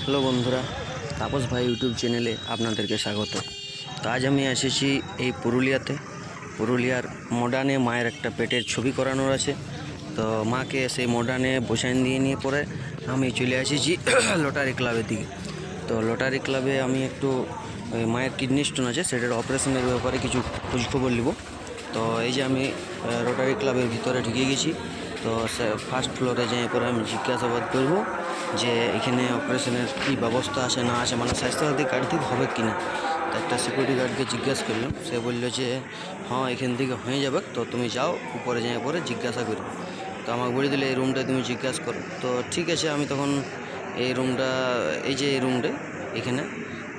Hello বন্ধুরা, তাপস ভাই YouTube চ্যানেলে আপনাদেরকে স্বাগত। তো আজ আমি এসেছি এই পুরুলিয়ার মডার্নে মায়ের একটা পেটের ছবি করানোর আছে। তো মাকে সেই মডার্নে বসান দিয়ে নিয়ে পরে আমি চলে এসেছি লটারি ক্লাবের দিকে। তো লটারি ক্লাবে আমি একটু ওই মায়ের কিডনি স্টোন আছে সেটার অপারেশনের ব্যাপারে কিছু খোঁজখবর নিব। তো এই যে আমি রোটারি ক্লাবের ভিতরে ঢুকে গেছি। তো ফার্স্ট ফ্লোরে যাই পরে আমি জিজ্ঞাসাবাদ করব যে এখানে অপারেশনের কী ব্যবস্থা আছে না আছে, মানে স্বাস্থ্যসাথী কার্ড থেকে হবে কি না। তো একটা সিকিউরিটি গার্ডকে জিজ্ঞাসা করলাম, সে বললো যে হ্যাঁ এখান থেকে হয়ে যাবে, তো তুমি যাও উপরে যাই পরে জিজ্ঞাসা করবে। তো আমাকে বলে দিলে এই রুমটা তুমি জিজ্ঞাসা করো। তো ঠিক আছে, আমি তখন এই রুমটা, এই যে এই রুমটা এখানে,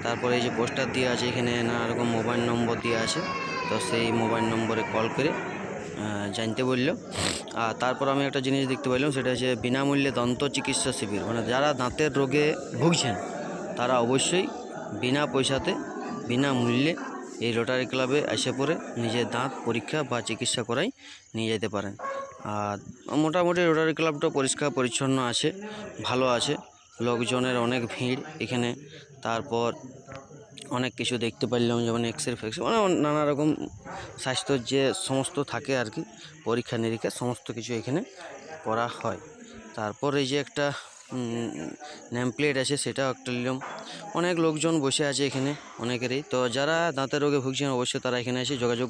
তারপরে এই যে পোস্টার দেওয়া আছে এখানে নানা রকম মোবাইল নম্বর দেওয়া আছে। তো সেই মোবাইল নম্বরে কল করে জানতে বললো। আর তারপর আমি একটা জিনিস দেখতে পাইলাম, সেটা হচ্ছে বিনামূল্যে দন্ত চিকিৎসা শিবির। মানে যারা দাঁতের রোগে ভুগছেন তারা অবশ্যই বিনা পয়সাতে বিনামূল্যে এই রোটারি ক্লাবে এসে পড়ে নিজের দাঁত পরীক্ষা বা চিকিৎসা করাই নিয়ে যেতে পারেন। আর মোটামুটি রোটারি ক্লাবটা পরিষ্কার পরিচ্ছন্ন আছে, ভালো আছে, লোকজনের অনেক ভিড় এখানে। তারপর অনেক কিছু দেখতে পারলাম, যেমন এক্সরে ফেক্সরে, মানে নানা রকম স্বাস্থ্যর যে সমস্ত থাকে আর কি, পরীক্ষা নিরীক্ষা সমস্ত কিছু এখানে করা হয়। তারপর এই যে একটা নেম প্লেট আছে, সেটাও একটা নিলাম। অনেক লোকজন বসে আছে এখানে অনেকেরই। তো যারা দাঁতের রোগে ভুগছেন অবশ্যই তারা এখানে এসে যোগাযোগ